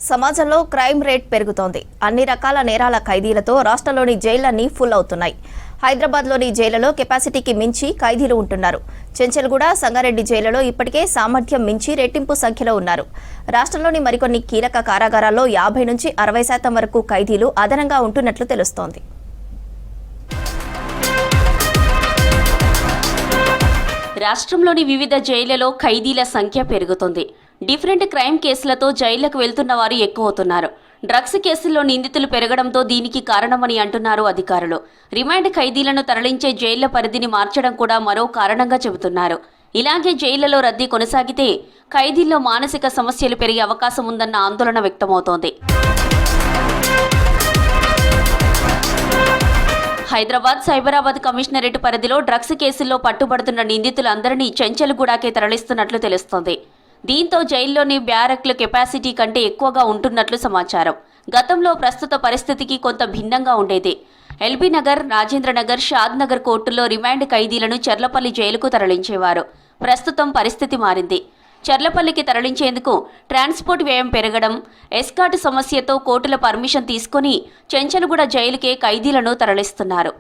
సమాజంలో crime rate పెరుగుతోంది. అన్ని రకాల నేరాల ఖైదీలతో రాష్ట్రంలోని జైళ్లన్నీ ఫుల్ అవుతున్నాయి. హైదరాబాద్లోని జైళ్లలో కెపాసిటీకి మించి ఖైదీలు ఉంటున్నారు. చెంచల్గూడ, సంగారెడ్డి జైళ్లలో ఇప్పటికే సామర్థ్యం మించి రెట్టింపు సంఖ్యలో ఉన్నారు. రాష్ట్రంలోని మరికొన్ని కీలక కారాగారాల్లో 50 నుంచి 60% వరకు ఖైదీలు అదనంగా ఉంటున్నట్లు తెలుస్తోంది. రాష్ట్రంలోని వివిధ జైళ్లలో ఖైదీల సంఖ్య పెరుగుతుంది. డిఫరెంట్ క్రైమ్ కేసులతో జైళ్లకు వెళ్తున్న వారు ఎక్కువవుతున్నారు. డ్రగ్స్ కేసుల్లో నిందితులు పెరగడంతో దీనికి కారణమని అంటున్నారు అధికారులు. రిమాండ్ ఖైదీలను తరలించే జైళ్ల పరిధిని మార్చడం కూడా మరో కారణంగా చెబుతున్నారు. ఇలాగే జైళ్లలో రద్దీ కొనసాగితే ఖైదీల్లో మానసిక సమస్యలు పెరిగే అవకాశం ఉందన్న ఆందోళన వ్యక్తమవుతోంది. హైదరాబాద్, సైబరాబాద్ కమిషనరేట్ పరిధిలో డ్రగ్స్ కేసుల్లో పట్టుబడుతున్న నిందితులందరినీ చెంచల్గూడకే తరలిస్తున్నట్లు తెలుస్తోంది. దీంతో జైల్లోని బ్యారక్ల కెపాసిటీ కంటే ఎక్కువగా ఉంటున్నట్లు సమాచారం. గతంలో ప్రస్తుత పరిస్థితికి కొంత భిన్నంగా ఉండేది. ఎల్బీ నగర్, రాజేంద్రనగర్, షాద్ నగర్ కోర్టుల్లో రిమాండ్ ఖైదీలను చర్లపల్లి జైలుకు తరలించేవారు. ప్రస్తుతం పరిస్థితి మారింది. చర్లపల్లికి తరలించేందుకు ట్రాన్స్పోర్ట్ వ్యయం పెరగడం, ఎస్కాట్ సమస్యతో కోర్టుల పర్మిషన్ తీసుకుని చెంచల్గూడ జైలుకే ఖైదీలను తరలిస్తున్నారు.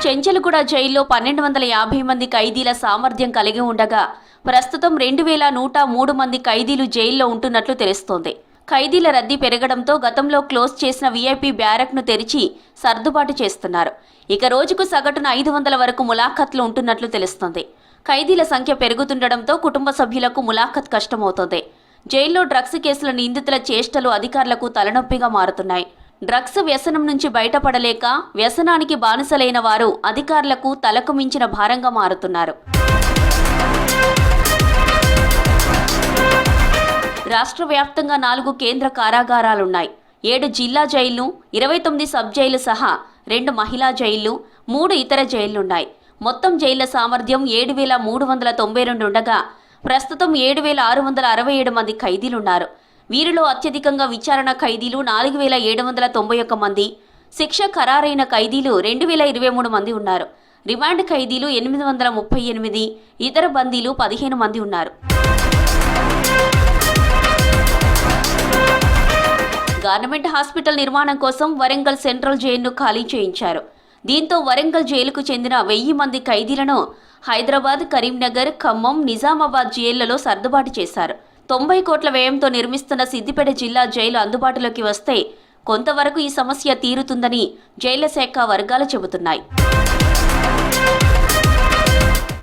చెంచల్గూడ జైల్లో 1250 మంది ఖైదీల సామర్థ్యం కలిగి ఉండగా ప్రస్తుతం 2103 మంది ఖైదీలు జైల్లో ఉంటున్నట్లు తెలుస్తోంది. ఖైదీల రద్దీ పెరగడంతో గతంలో క్లోజ్ చేసిన వీఐపీ బ్యారక్ను తెరిచి సర్దుబాటు చేస్తున్నారు. ఇక రోజుకు సగటున 500 వరకు ములాఖత్లు ఉంటున్నట్లు తెలుస్తోంది. ఖైదీల సంఖ్య పెరుగుతుండటంతో కుటుంబ సభ్యులకు ములాఖత్ కష్టమవుతోంది. జైల్లో డ్రగ్స్ కేసుల నిందితుల చేష్టలు అధికారులకు తలనొప్పిగా మారుతున్నాయి. డ్రగ్స్ వ్యసనం నుంచి బయటపడలేక వ్యసనానికి బానిసలైన వారు అధికారులకు తలకు మించిన భారంగా మారుతున్నారు. రాష్ట్ర వ్యాప్తంగా 4 కేంద్ర కారాగారాలున్నాయి. 7 జిల్లా జైళ్లు, 29 సబ్ జైలు సహా 2 మహిళా జైళ్లు, 3 ఇతర జైళ్లున్నాయి. మొత్తం జైళ్ల సామర్థ్యం 7392 ఉండగా ప్రస్తుతం 7667 మంది ఖైదీలున్నారు. వీరిలో అత్యధికంగా విచారణ ఖైదీలు 4791 మంది, శిక్ష ఖరారైన ఖైదీలు 2023 మంది ఉన్నారు. రిమాండ్ ఖైదీలు 838, ఇతర బందీలు 15 మంది ఉన్నారు. గవర్నమెంట్ హాస్పిటల్ నిర్మాణం కోసం వరంగల్ సెంట్రల్ జైలును ఖాళీ చేయించారు. దీంతో వరంగల్ జైలుకు చెందిన 1000 మంది ఖైదీలను హైదరాబాద్, కరీంనగర్, ఖమ్మం, నిజామాబాద్ జైళ్లలో సర్దుబాటు చేశారు. 90 కోట్ల వ్యయంతో నిర్మిస్తున్న సిద్దిపేట జిల్లా జైలు అందుబాటులోకి వస్తే కొంతవరకు ఈ సమస్య తీరుతుందని జైళ్ల శాఖ వర్గాలు చెబుతున్నాయి.